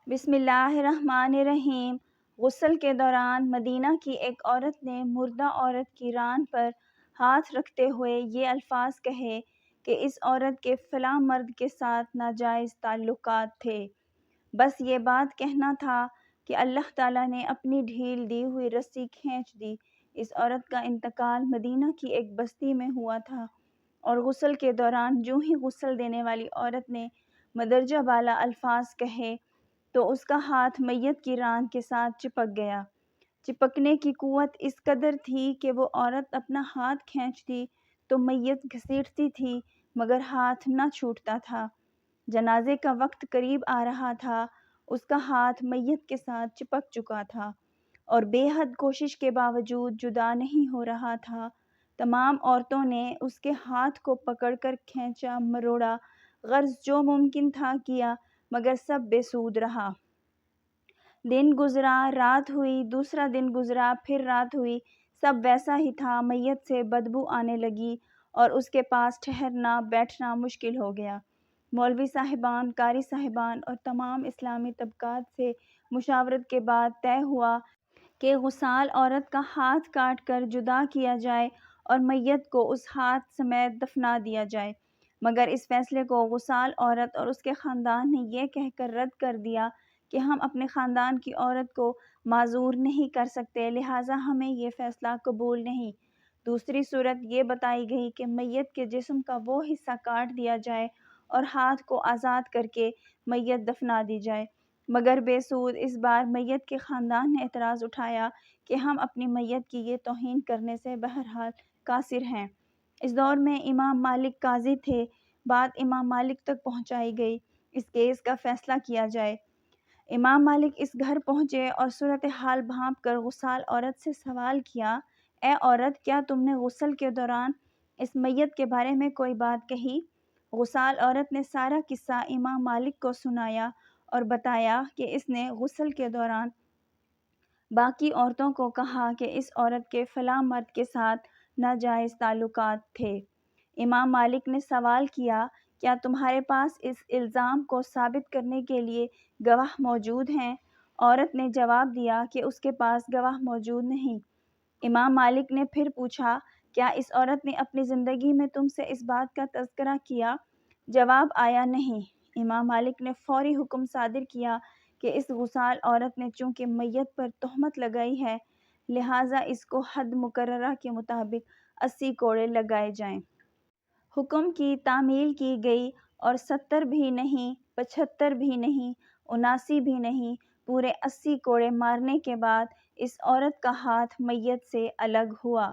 بسم اللہ الرحمن الرحیم۔ غسل کے دوران مدینہ کی ایک عورت نے مردہ عورت کی ران پر ہاتھ رکھتے ہوئے یہ الفاظ کہے کہ اس عورت کے فلاں مرد کے ساتھ ناجائز تعلقات تھے۔ بس یہ بات کہنا تھا کہ اللہ تعالیٰ نے اپنی ڈھیل دی ہوئی رسی کھینچ دی۔ اس عورت کا انتقال مدینہ کی ایک بستی میں ہوا تھا اور غسل کے دوران جو ہی غسل دینے والی عورت نے مدرجہ بالا الفاظ کہے تو اس کا ہاتھ میت کی ران کے ساتھ چپک گیا۔ چپکنے کی قوت اس قدر تھی کہ وہ عورت اپنا ہاتھ کھینچتی تو میت گھسیٹتی تھی مگر ہاتھ نہ چھوٹتا تھا۔ جنازے کا وقت قریب آ رہا تھا، اس کا ہاتھ میت کے ساتھ چپک چکا تھا اور بے حد کوشش کے باوجود جدا نہیں ہو رہا تھا۔ تمام عورتوں نے اس کے ہاتھ کو پکڑ کر کھینچا مروڑا، غرض جو ممکن تھا کیا مگر سب بے سود رہا۔ دن گزرا، رات ہوئی، دوسرا دن گزرا، پھر رات ہوئی، سب ویسا ہی تھا۔ میت سے بدبو آنے لگی اور اس کے پاس ٹھہرنا بیٹھنا مشکل ہو گیا۔ مولوی صاحبان، قاری صاحبان اور تمام اسلامی طبقات سے مشاورت کے بعد طے ہوا کہ غسال عورت کا ہاتھ کاٹ کر جدا کیا جائے اور میت کو اس ہاتھ سمیت دفنا دیا جائے، مگر اس فیصلے کو غسال عورت اور اس کے خاندان نے یہ کہہ کر رد کر دیا کہ ہم اپنے خاندان کی عورت کو معذور نہیں کر سکتے، لہٰذا ہمیں یہ فیصلہ قبول نہیں۔ دوسری صورت یہ بتائی گئی کہ میت کے جسم کا وہ حصہ کاٹ دیا جائے اور ہاتھ کو آزاد کر کے میت دفنا دی جائے، مگر بے سود۔ اس بار میت کے خاندان نے اعتراض اٹھایا کہ ہم اپنی میت کی یہ توہین کرنے سے بہرحال قاصر ہیں۔ اس دور میں امام مالک قاضی تھے۔ بات امام مالک تک پہنچائی گئی، اس کیس کا فیصلہ کیا جائے۔ امام مالک اس گھر پہنچے اور صورتحال بھانپ کر غسال عورت سے سوال کیا، اے عورت، کیا تم نے غسل کے دوران اس میت کے بارے میں کوئی بات کہی؟ غسال عورت نے سارا قصہ امام مالک کو سنایا اور بتایا کہ اس نے غسل کے دوران باقی عورتوں کو کہا کہ اس عورت کے فلاں مرد کے ساتھ ناجائز تعلقات تھے۔ امام مالک نے سوال کیا، کیا تمہارے پاس اس الزام کو ثابت کرنے کے لیے گواہ موجود ہیں؟ عورت نے جواب دیا کہ اس کے پاس گواہ موجود نہیں۔ امام مالک نے پھر پوچھا، کیا اس عورت نے اپنی زندگی میں تم سے اس بات کا تذکرہ کیا؟ جواب آیا نہیں۔ امام مالک نے فوری حکم صادر کیا کہ اس غسال عورت نے چونکہ میت پر تہمت لگائی ہے لہٰذا اس کو حد مقررہ کے مطابق 80 کوڑے لگائے جائیں۔ حکم کی تعمیل کی گئی اور 70 بھی نہیں، 75 بھی نہیں، 79 بھی نہیں، پورے 80 کوڑے مارنے کے بعد اس عورت کا ہاتھ میت سے الگ ہوا۔